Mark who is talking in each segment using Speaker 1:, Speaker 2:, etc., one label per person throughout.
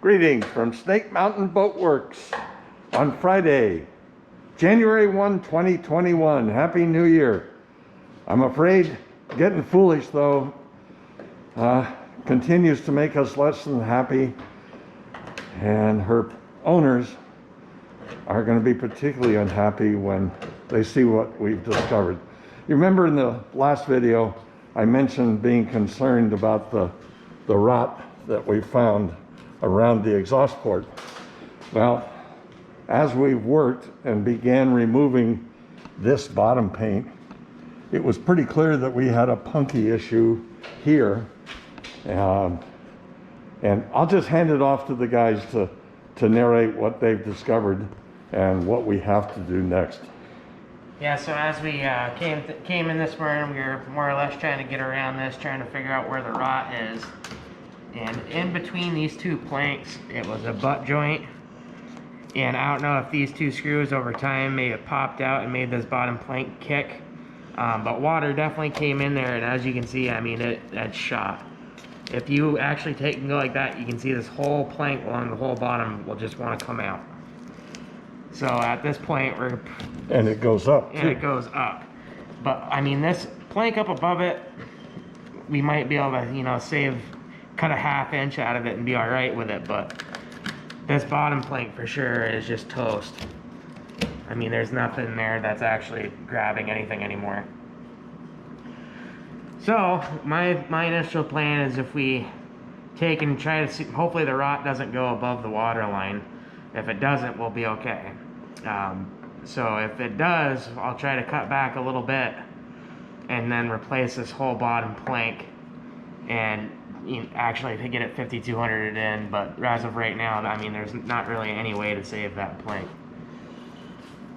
Speaker 1: Greetings from Snake Mountain Boatworks on Friday, January 1, 2021. Happy New Year. I'm afraid getting foolish, though, continues to make us less than happy, and her owners are going to be particularly unhappy when they see what we've discovered. You remember in the last video, I mentioned being concerned about the rot that we found around the exhaust port. Well, as we've worked and began removing this bottom paint, it was pretty clear that we had a punky issue here. And I'll just hand it off to the guys to narrate what they've discovered and what we have to do next.
Speaker 2: Yeah, so as we came in this morning, we were more or less trying to get around this, trying to figure out where the rot is. And in between these two planks, it was a butt joint. And I don't know if these two screws over time may have popped out and made this bottom plank kick. But water definitely came in there, and as you can see, I mean, it's shot. If you actually take and go like that, you can see this whole plank along the whole bottom will just want to come out. So at this point,
Speaker 1: and it goes up.
Speaker 2: And it goes up. But I mean, this plank up above it, we might be able to, you know, cut a ½ inch out of it and be all right with it. But this bottom plank for sure is just toast. I mean, there's nothing there that's actually grabbing anything anymore. So my initial plan is if we take and try to see, hopefully the rot doesn't go above the water line. If it doesn't, we'll be okay. So if it does, I'll try to cut back a little bit and then replace this whole bottom plank and actually to get it 5200 in. But as of right now, I mean, there's not really any way to save that plank.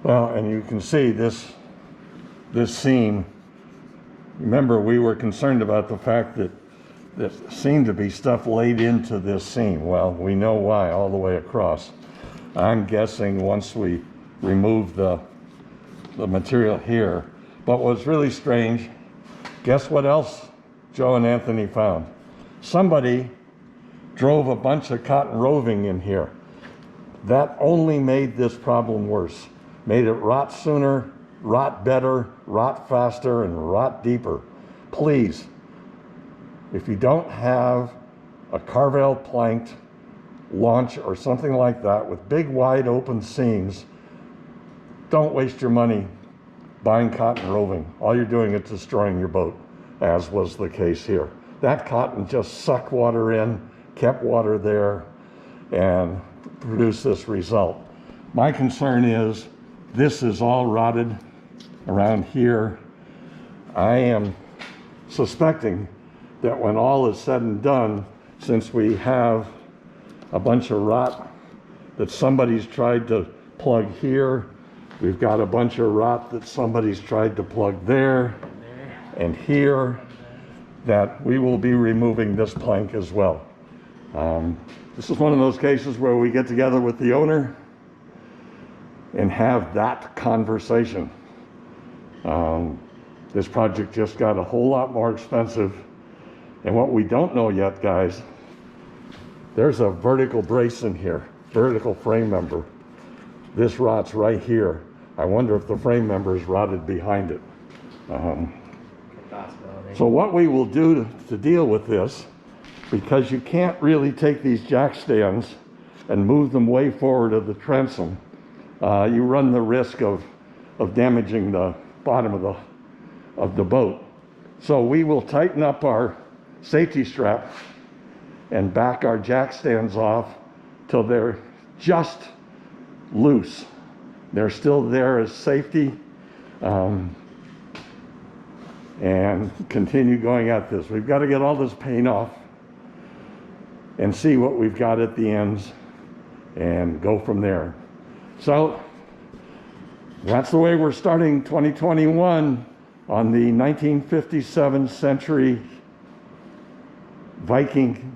Speaker 1: Well, and you can see this seam. Remember, we were concerned about the fact that there seemed to be stuff laid into this seam. Well, we know why all the way across. I'm guessing once we remove the material here. But what's really strange, guess what else Joe and Anthony found? Somebody drove a bunch of cotton roving in here. That only made this problem worse. Made it rot sooner, rot better, rot faster, and rot deeper. Please, if you don't have a Carvel planked launch or something like that with big wide open seams, don't waste your money buying cotton roving. All you're doing is destroying your boat, as was the case here. That cotton just sucked water in, kept water there, and produced this result. My concern is this is all rotted around here. I am suspecting that when all is said and done, since we have a bunch of rot that somebody's tried to plug here, we've got a bunch of rot that somebody's tried to plug there and here, that we will be removing this plank as well. This is one of those cases where we get together with the owner and have that conversation. This project just got a whole lot more expensive. And what we don't know yet, guys, there's a vertical brace in here, vertical frame member. This rot's right here. I wonder if the frame member is rotted behind it. So what we will do to deal with this, because you can't really take these jack stands and move them way forward of the transom, you run the risk of damaging the bottom of the boat. So we will tighten up our safety strap and back our jack stands off till they're just loose. They're still there as safety, and continue going at this. We've got to get all this paint off and see what we've got at the ends and go from there. So that's the way we're starting 2021 on the 1957 century Viking.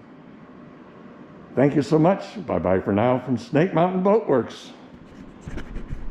Speaker 1: Thank you so much. Bye-bye for now from Snake Mountain Boatworks.